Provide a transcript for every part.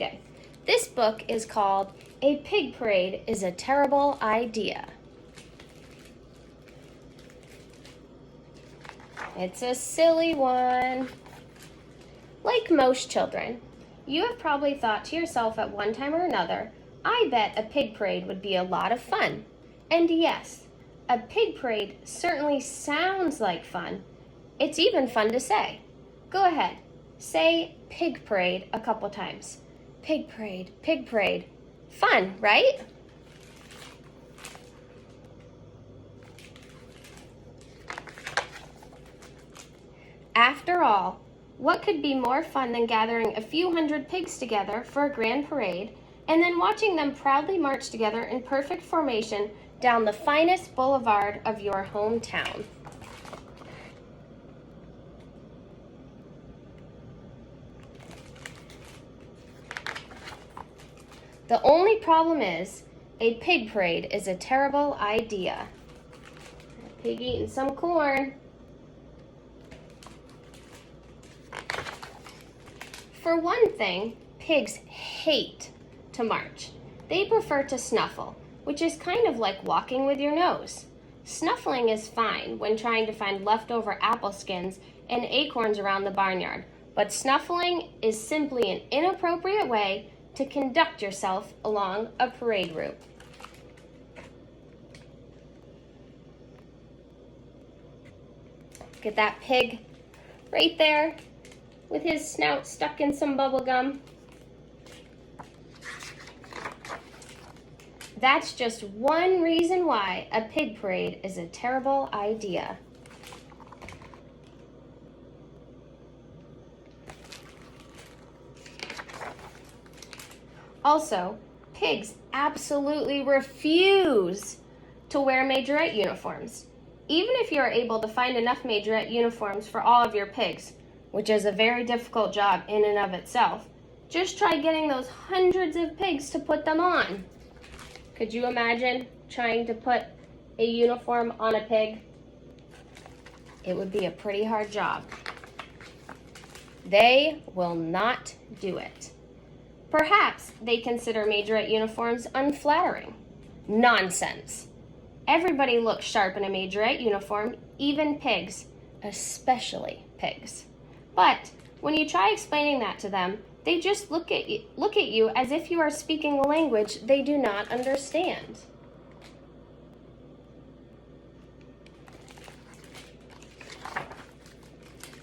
Good. This book is called A Pig Parade is a Terrible Idea. It's a silly one. Like most children, you have probably thought to yourself at one time or another, I bet a pig parade would be a lot of fun. And yes, a pig parade certainly sounds like fun. It's even fun to say. Go ahead, say pig parade a couple times. Pig parade, pig parade. Fun, right? After all, what could be more fun than gathering a few hundred pigs together for a grand parade and then watching them proudly march together in perfect formation down the finest boulevard of your hometown? The only problem is, a pig parade is a terrible idea. A pig eating some corn. For one thing, pigs hate to march. They prefer to snuffle, which is kind of like walking with your nose. Snuffling is fine when trying to find leftover apple skins and acorns around the barnyard, but snuffling is simply an inappropriate way to conduct yourself along a parade route. Look at that pig right there with his snout stuck in some bubble gum. That's just one reason why a pig parade is a terrible idea. Also, pigs absolutely refuse to wear majorette uniforms. Even if you are able to find enough majorette uniforms for all of your pigs, which is a very difficult job in and of itself, just try getting those hundreds of pigs to put them on. Could you imagine trying to put a uniform on a pig? It would be a pretty hard job. They will not do it. Perhaps they consider majorette uniforms unflattering. Nonsense. Everybody looks sharp in a majorette uniform, even pigs, especially pigs. But when you try explaining that to them, they just look at you as if you are speaking a language they do not understand.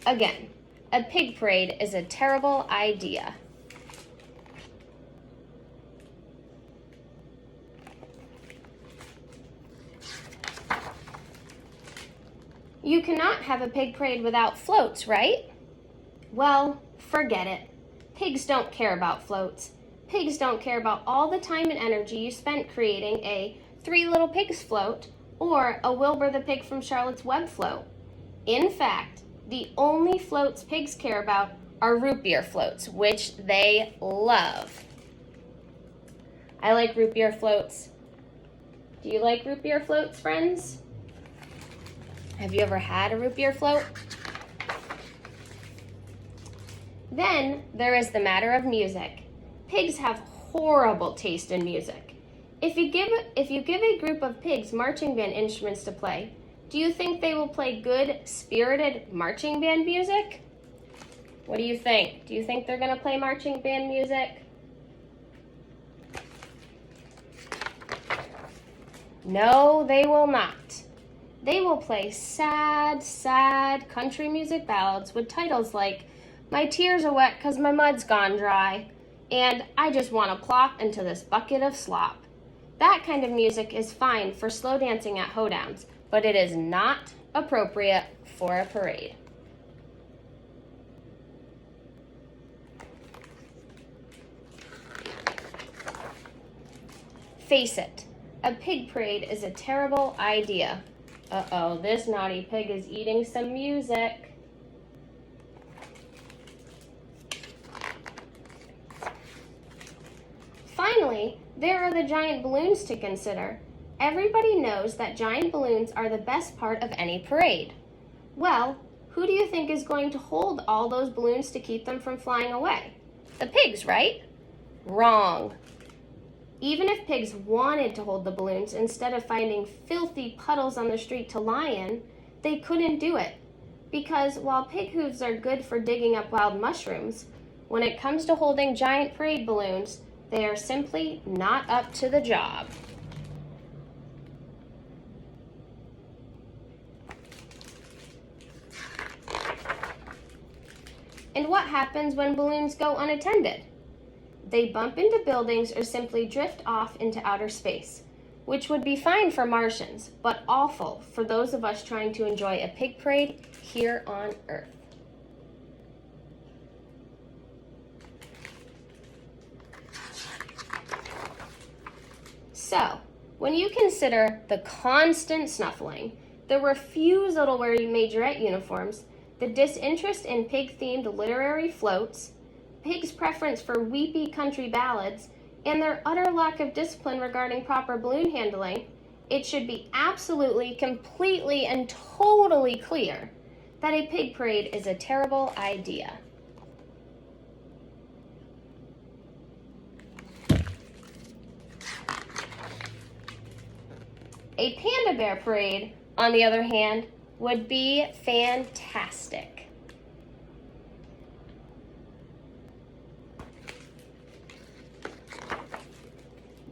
Again, a pig parade is a terrible idea. You cannot have a pig parade without floats, right? Well, forget it. Pigs don't care about floats. Pigs don't care about all the time and energy you spent creating a Three Little Pigs float or a Wilbur the Pig from Charlotte's Web float. In fact, the only floats pigs care about are root beer floats, which they love. I like root beer floats. Do you like root beer floats, friends? Have you ever had a root beer float? Then there is the matter of music. Pigs have horrible taste in music. If you give a group of pigs marching band instruments to play, do you think they will play good, spirited marching band music? What do you think? Do you think they're going to play marching band music? No, they will not. They will play sad, sad country music ballads with titles like My Tears Are Wet 'Cause My Mud's Gone Dry, and I Just Want to Plop Into This Bucket of Slop. That kind of music is fine for slow dancing at hoedowns, but it is not appropriate for a parade. Face it, a pig parade is a terrible idea. Uh-oh, this naughty pig is eating some music. Finally, there are the giant balloons to consider. Everybody knows that giant balloons are the best part of any parade. Well, who do you think is going to hold all those balloons to keep them from flying away? The pigs, right? Wrong. Even if pigs wanted to hold the balloons instead of finding filthy puddles on the street to lie in, they couldn't do it. Because while pig hooves are good for digging up wild mushrooms, when it comes to holding giant parade balloons, they are simply not up to the job. And what happens when balloons go unattended? They bump into buildings or simply drift off into outer space, which would be fine for Martians, but awful for those of us trying to enjoy a pig parade here on Earth. So, when you consider the constant snuffling, the refusal to wear majorette uniforms, the disinterest in pig-themed literary floats, pigs' preference for weepy country ballads, and their utter lack of discipline regarding proper balloon handling, it should be absolutely, completely, and totally clear that a pig parade is a terrible idea. A panda bear parade, on the other hand, would be fantastic.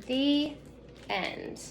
The end.